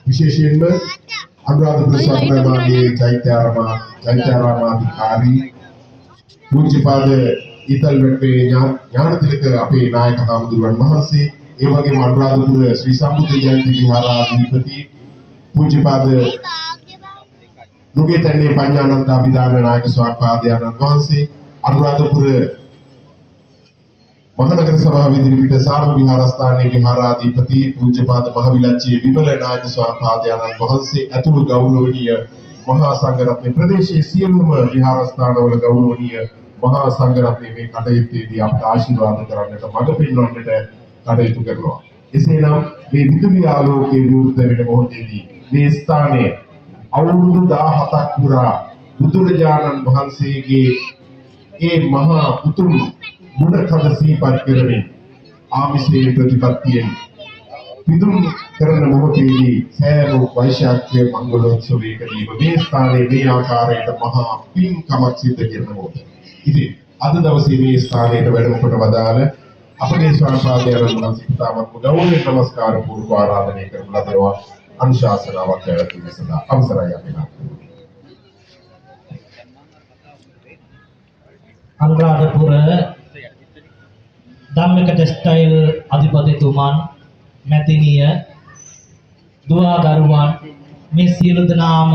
විශේෂයෙන්ම අනුරාධපුර ස්වර්ණමාගේ චෛත්‍යාරාමාධිකාරී පූජ්‍යපාද ඊතල්වැටේ ඥානතිලක අපේ නායක හාමුදුරුවන් වහන්සේ ඒ වගේම අනුරාධපුර ශ්‍රී සම්බුද්ධ ජයන්ති විහාරාධිපති පූජ්‍යපාද නුගේතන්නේ පඤ්ඤානන්ද අභිදාන නායක ස්වාමීන් වහන්සේ අනුරාධපුර මහනගර සභාව ඉදිරිපිට සාම විහාරස්ථානයේ විහාරාධිපති පූජ්‍යපාද මහවිලච්චේ විමල නායක ස්වාමීන් වහන්සේ ඇතුළු ගෞරවනීය මහා සංඝරත්නයේ ප්‍රදේශයේ සියලුම විහාරස්ථානවල ගෞරවනීය මහා සංඝරත්නයේ මේ කටයුත්තේදී අපට ආශිර්වාද කරන්නට මඟ පෙන්වන්නට කටයුතු කරනවා. එසේනම් මේ විදුලි ආලෝකයේ විවෘත වෙන මොහොතේදී මේ ස්ථානයේ අවුරුදු 17ක් පුරා බුදුරජාණන් වහන්සේගේ ඒ මහා උතුම් ගුණ කඳ සිහිපත් කරමින් ආමිෂයේ ප්‍රතිපත්තියෙන් විදුම් කරන මොහොතේදී සෑම වෛශාඛ්‍ය මංගලෝත්සවයකදී මේ ස්ථානයේ මේ ආකාරයට මහා පින්කමක් සිදු කරන මොහොත. ඉතින් අද දවසේ මේ ස්ථානයට වැඩම කොට වදාළ අපේ ස්වාමීන් වහන්සේ තාමත් ගෞරවයෙන් නමස්කාර පූර්ව ආරාධනය කරන ලදවා අනුශාසනාවක් පැවැත්වීම සඳහා අවසරයි අපේලා. අනුරාධපුර ධම්මික ටෙක්ස්ටයිල් අධිපතිතුමන් මැතිනිය දුවා දරුවන් මේ සියලු දෙනාම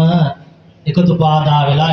එකතු පාදා වෙලා